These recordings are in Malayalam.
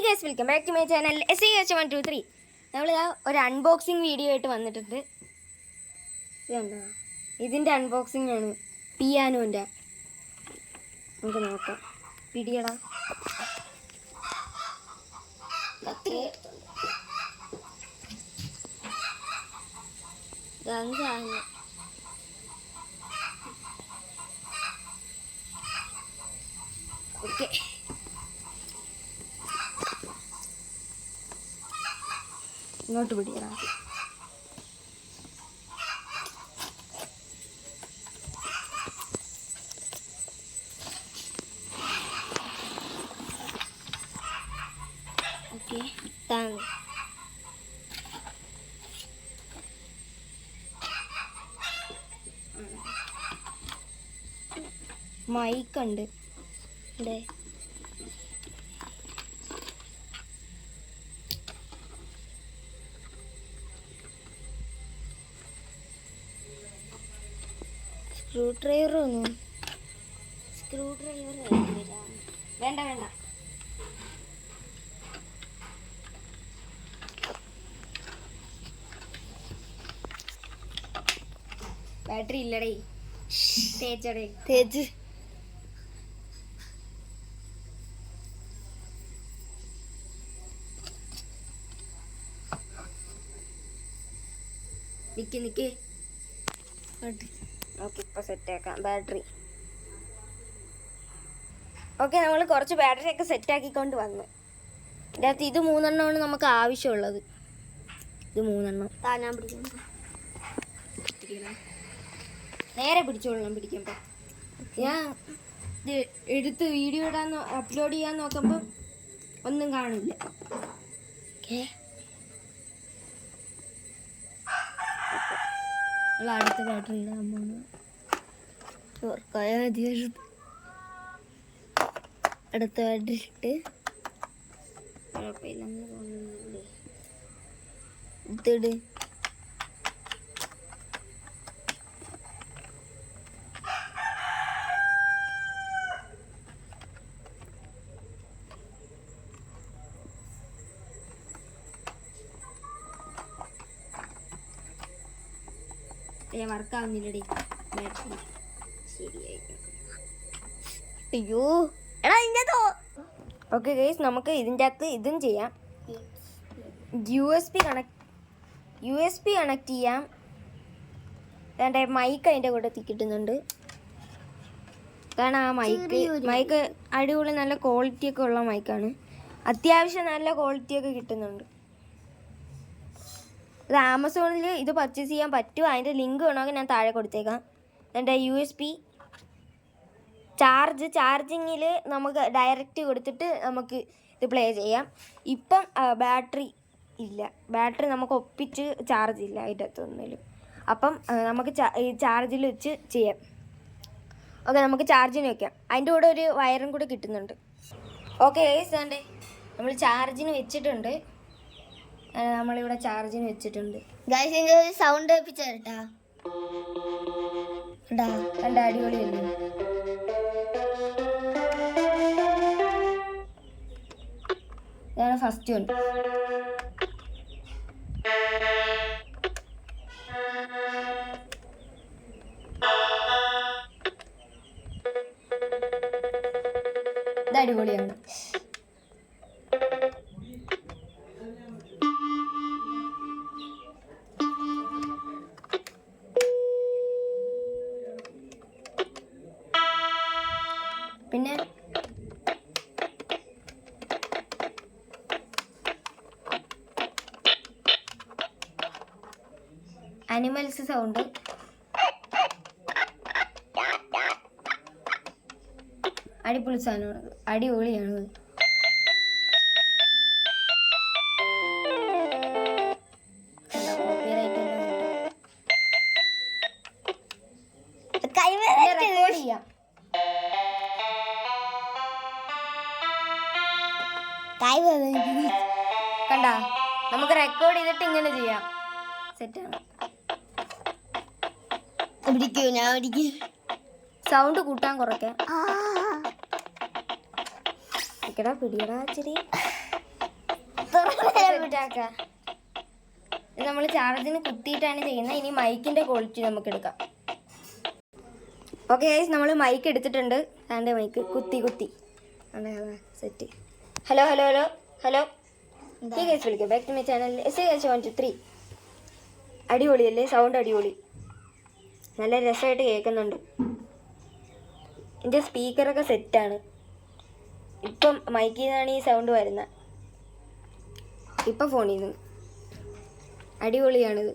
Guys welcome back to my channel SAH123. നമ്മൾ ഒരു അൺബോക്സിങ് വീഡിയോ ആയിട്ട് വന്നിട്ടുണ്ട്. ഇതെന്താ ഇതിൻ്റെ അൺബോക്സിങ് ആണ്, പിയാനോൻ്റെ. നമുക്ക് നോക്കാം. പിടിയടാ. ഓക്കെ, ഇങ്ങോട്ട് പിടിയടാ. ഓക്കെ, മൈക്കുണ്ട് ഇവിടെ. സ്ക്രൂ ഡ്രൈവർ വേണ്ട വേണ്ട. ബാറ്ററി ഇല്ലടേ, തേച്ചടേ തേച്ച്. നിക്ക് ഓക്കെ, ഇപ്പോൾ സെറ്റാക്കാം ബാറ്ററി. ഓക്കെ, നമ്മൾ കുറച്ച് ബാറ്ററി ഒക്കെ സെറ്റാക്കിക്കൊണ്ട് വന്നു. ഇതിനകത്ത് ഇത് 3 എണ്ണമാണ് നമുക്ക് ആവശ്യമുള്ളത്. ഇത് 3 എണ്ണം താനാൻ പിടിക്കണം, നേരെ പിടിച്ചോളണം. പിടിക്കുമ്പോൾ ഞാൻ ഇത് എടുത്ത് വീഡിയോ അപ്ലോഡ് ചെയ്യാൻ നോക്കുമ്പോൾ ഒന്നും കാണില്ല. ഓക്കെ, അടുത്ത ബാറ്ററി ഇടാൻ പോകുന്നു. അടുത്ത ബാറ്ററി ഇട്ട് കുഴപ്പമില്ലെന്ന് തോന്നുന്നില്ലേ, ഇതിട്. വർക്കാവുന്നില്ലടി ബാറ്ററി. ശരിയായി. അയ്യോ എടാ ഇതിൻ്റെ. ഓക്കെ ഗൈസ്, നമുക്ക് ഇതിൻ്റെ അകത്ത് ഇതും ചെയ്യാം. USB കണക്ട് ചെയ്യാം. എൻ്റെ മൈക്ക് അതിൻ്റെ കൂടെ കിട്ടുന്നുണ്ട്. കാരണം ആ മൈക്ക് അടിപൊളി നല്ല ക്വാളിറ്റിയൊക്കെ ഉള്ള മൈക്കാണ്. അത്യാവശ്യം നല്ല ക്വാളിറ്റിയൊക്കെ കിട്ടുന്നുണ്ട്. ഇത് ആമസോണിൽ ഇത് പർച്ചേസ് ചെയ്യാൻ പറ്റും. അതിൻ്റെ ലിങ്ക് വേണമെങ്കിൽ ഞാൻ താഴെ കൊടുത്തേക്കാം. എൻ്റെ USB ചാർജിങ്ങിൽ നമുക്ക് ഡയറക്റ്റ് കൊടുത്തിട്ട് നമുക്ക് ഇത് പ്ലേ ചെയ്യാം. ഇപ്പം ബാറ്ററി ഇല്ല, ബാറ്ററി നമുക്ക് ഒപ്പിച്ച് ചാർജ് ഇല്ല അതിൻ്റെ അകത്തൊന്നിലും. അപ്പം നമുക്ക് ഈ ചാർജിൽ വെച്ച് ചെയ്യാം. ഓക്കെ, നമുക്ക് ചാർജിന് വയ്ക്കാം. അതിൻ്റെ കൂടെ ഒരു വയറും കൂടെ കിട്ടുന്നുണ്ട്. ഓക്കെ ഗൈസ്, വേണ്ടേ നമ്മൾ ചാർജിന് വെച്ചിട്ടുണ്ട്. നമ്മളിവിടെ ചാർജിന് വെച്ചിട്ടുണ്ട്. ഗൈസ്, ഇതിൻ്റെ ഒരു സൗണ്ട് കേൾപ്പിച്ചു തരട്ടാ. കണ്ട അടിപൊളിയല്ലേ. ഇതാണ് ഫസ്റ്റ് വൺ. ഇത് അടിപൊളിയാണ്. പിന്നെ അനിമൽസ് സൗണ്ട്. അടിപൊളി സാധനമാണ്, അടിപൊളിയാണ്. റെക്കോർഡ് ചെയ്യാം. കണ്ട, നമുക്ക് റെക്കോർഡ് ചെയ്തിട്ട് ഇങ്ങനെ ചെയ്യാം. സെറ്റാണ്. സൗണ്ട് കൂട്ടാൻ കുറയ്ക്കാം. പിടിയടാ ഇച്ചിരി. മാറ്റാക്കാം. നമ്മൾ ചാർജിന് കുത്തിയിട്ടാണ് ചെയ്യുന്നത്. ഇനി മൈക്കിൻ്റെ ക്വാളിറ്റി നമുക്ക് എടുക്കാം. ഓക്കെ ഗൈസ്, നമ്മൾ മൈക്ക് എടുത്തിട്ടുണ്ട്. അതിൻ്റെ മൈക്ക് കുത്തി അതെ set. Hello hello hello hello ഈ ഗൈസ് വിളിക്കാം. Back to my channel. Yes guys 1 2 3. അടിപൊളിയല്ലേ? സൗണ്ട് അടിപൊളി, നല്ല രസമായിട്ട് കേൾക്കുന്നുണ്ട്. എൻ്റെ സ്പീക്കറൊക്കെ സെറ്റാണ്. ഇപ്പം മൈക്കിൽ നിന്നാണ് ഈ സൗണ്ട് വരുന്നത്. ഇപ്പം ഫോണിൽ നിന്ന്. അടിപൊളിയാണിത്.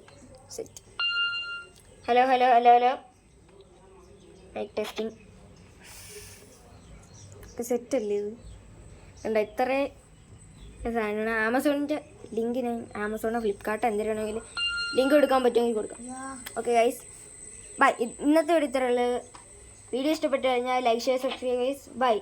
Set. Hello hello hello hello mic testing. സെറ്റല്ലേ ഇത്? കണ്ടോ ഇത്ര സാധനമാണ്. ആമസോണിൻ്റെ ലിങ്ക് ഞാൻ ആമസോണോ ഫ്ലിപ്കാർട്ടോ എന്തിനാണെങ്കിലും ലിങ്ക് കൊടുക്കാൻ പറ്റുമെങ്കിൽ കൊടുക്കാം. Okay guys, bye. ഇന്നത്തെ ഒരു ഇത്രയുള്ളത്. വീഡിയോ ഇഷ്ടപ്പെട്ട് കഴിഞ്ഞാൽ like share subscribe guys. By.